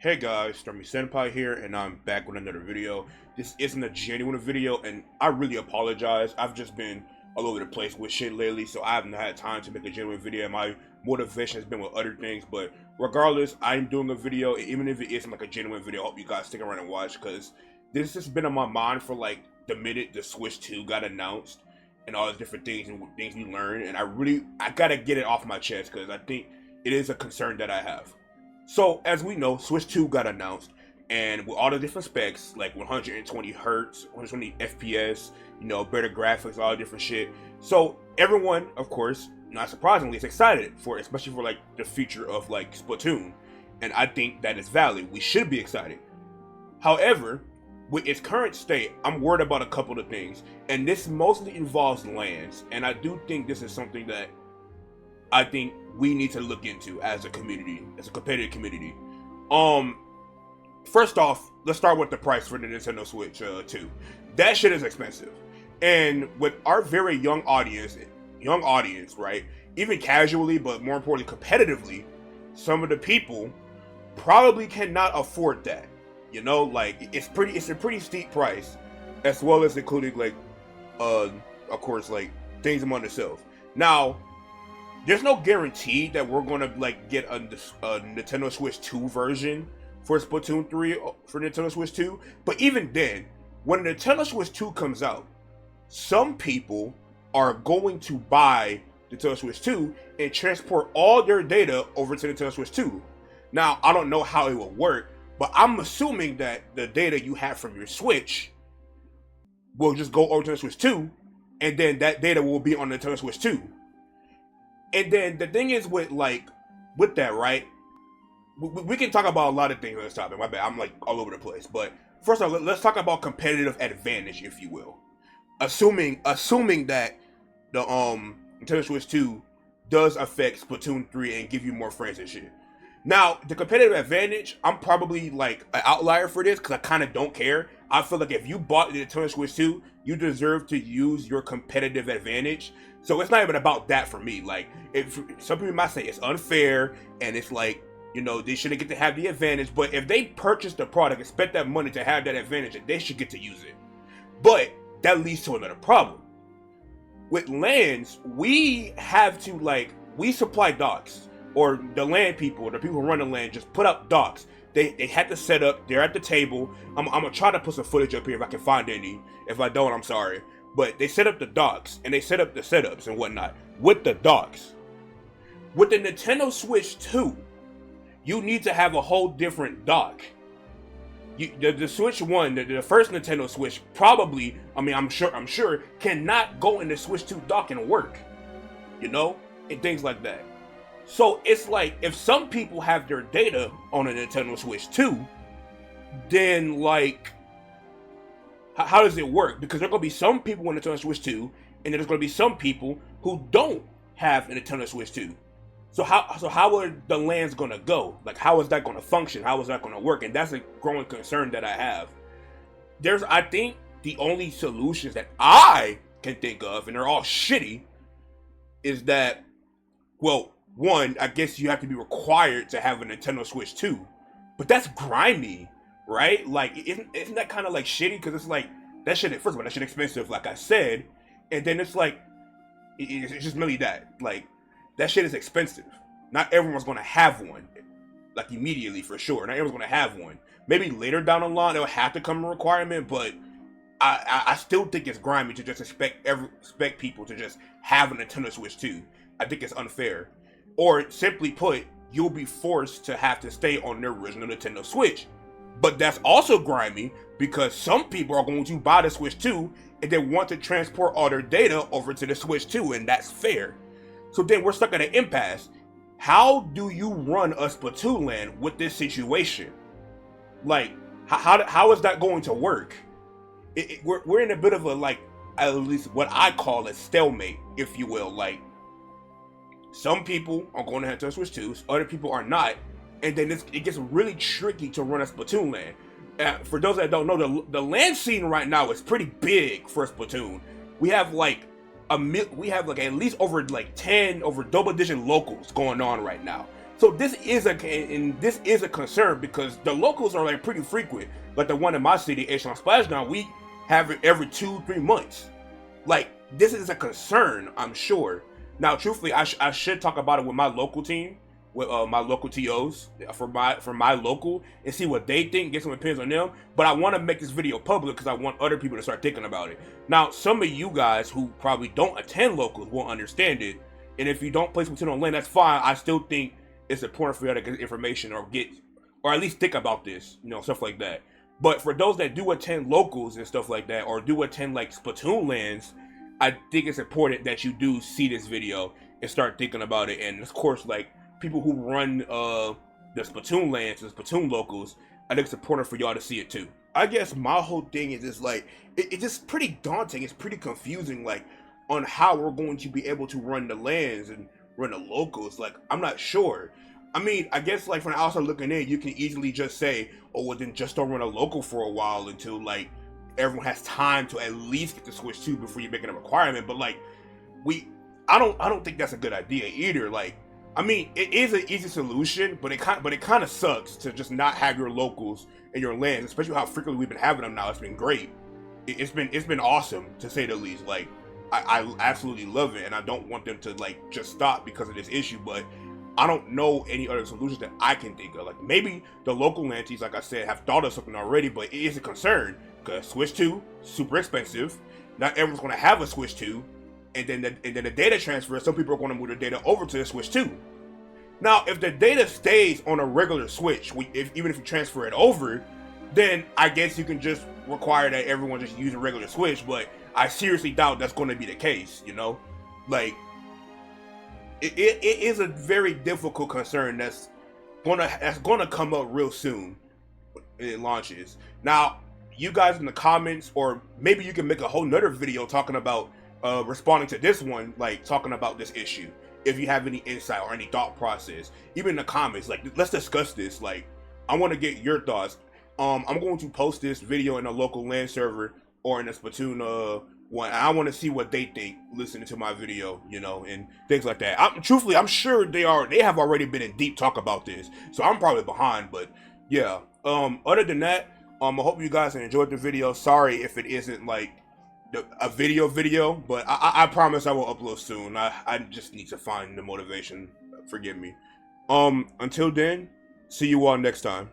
Hey guys, Stormy Senpai here, and I'm back with another video. This isn't a genuine video, and I really apologize. I've just been all over the place with shit lately, so I haven't had time to make a genuine video. My motivation has been with other things, but regardless, I'm doing a video, even if it isn't like a genuine video. I hope you guys stick around and watch, because this has been on my mind for like the minute the Switch 2 got announced, and all the different things and things we learned, and I gotta get it off my chest, because I think it is a concern that I have. So, as we know, Switch 2 got announced, and with all the different specs, like 120 hertz, 120 FPS, better graphics, all the different shit. So, everyone, of course, not surprisingly, is excited for it, especially for like the future of like Splatoon. And I think that is valid. We should be excited. However, with its current state, I'm worried about a couple of things, and this mostly involves LANs, and I do think this is something that I think we need to look into as a community, as a competitive community. First off, let's start with the price for the Nintendo Switch 2. That shit is expensive. And with our very young audience, right? Even casually, but more importantly, competitively, some of the people probably cannot afford that. Like it's a pretty steep price, as well as including like, of course, like things among themselves. Now, there's no guarantee that we're gonna like get a Nintendo Switch 2 version for Splatoon 3 for Nintendo Switch 2. But even then, when Nintendo Switch 2 comes out, some people are going to buy Nintendo Switch 2 and transport all their data over to Nintendo Switch 2. Now, I don't know how it will work, but I'm assuming that the data you have from your Switch will just go over to the Switch 2, and then that data will be on Nintendo Switch 2. And then the thing is with that, right? We can talk about a lot of things on this topic. My bad, I'm like all over the place. But first off, let's talk about competitive advantage, if you will. Assuming that the Nintendo Switch 2 does affect Splatoon 3 and give you more friends and shit. Now, the competitive advantage, I'm probably like an outlier for this because I kind of don't care. I feel like if you bought the Nintendo Switch 2, you deserve to use your competitive advantage. So it's not even about that for me. Like, if some people might say it's unfair and it's like, they shouldn't get to have the advantage. But if they purchase the product and spent that money to have that advantage, they should get to use it. But that leads to another problem. With LANs, we have to we supply docks, or the LAN people, or the people who run the LAN just put up docks. They had to set up, they're at the table. I'm gonna try to put some footage up here if I can find any. If I don't, I'm sorry. But they set up the docks, and they set up the setups and whatnot with the docks. With the Nintendo Switch 2, you need to have a whole different dock. The Switch 1, the first Nintendo Switch, probably, I'm sure, cannot go in the Switch 2 dock and work. And things like that. So it's like, if some people have their data on a Nintendo Switch 2, then how does it work? Because there are going to be some people on Nintendo Switch 2, and there's going to be some people who don't have a Nintendo Switch 2. So how are the LANs going to go? Like, how is that going to function? How is that going to work? And that's a growing concern that I have. I think the only solutions that I can think of, and they're all shitty, is that, well, one, I guess you have to be required to have a Nintendo Switch 2. But that's grimy, right? Like, isn't that kind of like shitty? Because it's like, that shit, first of all, that shit expensive, like I said. And then it's like, it's just really that. Like, that shit is expensive. Not everyone's going to have one. Like, immediately, for sure. Not everyone's going to have one. Maybe later down the line, it'll have to come a requirement, but I still think it's grimy to just expect people to just have a Nintendo Switch 2. I think it's unfair. Or, simply put, you'll be forced to have to stay on their original Nintendo Switch. But that's also grimy, because some people are going to buy the Switch 2 and they want to transport all their data over to the Switch 2, and that's fair. So then we're stuck at an impasse. How do you run a Splatoon LAN with this situation? Like, how is that going to work? We're in a bit of a, at least what I call a stalemate, if you will. Like, some people are going to have to Switch 2s, other people are not, and then it gets really tricky to run a Splatoon LAN. For those that don't know, the LAN scene right now is pretty big for Splatoon. We have at least over 10 double-digit locals going on right now. So this is a concern because the locals are like pretty frequent. Like the one in my city, H-Town Splashdown, we have it every 2-3 months. Like this is a concern, I'm sure. Now, truthfully, I should talk about it with my local team, with my local TOs for my local, and see what they think, get some opinions on them. But I want to make this video public because I want other people to start thinking about it. Now, some of you guys who probably don't attend locals won't understand it, and if you don't play Splatoon on LAN, that's fine. I still think it's important for you to get information or at least think about this, stuff like that. But for those that do attend locals and stuff like that, or do attend like Splatoon LANs, I think it's important that you do see this video and start thinking about it. And of course, like people who run the Splatoon LANs and Splatoon locals, I think it's important for y'all to see it too. I guess my whole thing is just like, it's just pretty daunting. It's pretty confusing, like on how we're going to be able to run the LANs and run the locals. Like, I'm not sure. I mean, I guess like from the outside looking in, you can easily just say, oh, well then just don't run a local for a while until like everyone has time to at least get the Switch 2 before you make it a requirement. But like, I don't think that's a good idea either. Like, I mean, it is an easy solution, but it kind of sucks to just not have your locals and your LANs, especially how frequently we've been having them now. It's been great. It's been awesome to say the least. Like, I absolutely love it, and I don't want them to like just stop because of this issue. But I don't know any other solutions that I can think of. Like maybe the local lanties, like I said, have thought of something already, but it is a concern because Switch 2 super expensive. Not everyone's going to have a Switch 2, and then the data transfer. Some people are going to move their data over to the Switch 2. Now, if the data stays on a regular Switch, even if you transfer it over, then I guess you can just require that everyone just use a regular Switch. But I seriously doubt that's going to be the case. Like. It is a very difficult concern that's gonna come up real soon when it launches. Now, you guys in the comments, or maybe you can make a whole nother video talking about responding to this one, like talking about this issue. If you have any insight or any thought process, even in the comments, like let's discuss this. Like, I want to get your thoughts. I'm going to post this video in a local LAN server or in a Splatoon one. I want to see what they think listening to my video, and things like that. Truthfully, I'm sure they have already been in deep talk about this, so I'm probably behind. But yeah, other than that, I hope you guys enjoyed the video. Sorry if it isn't like a video, but I promise I will upload soon. I just need to find the motivation. Forgive me. Until then, see you all next time.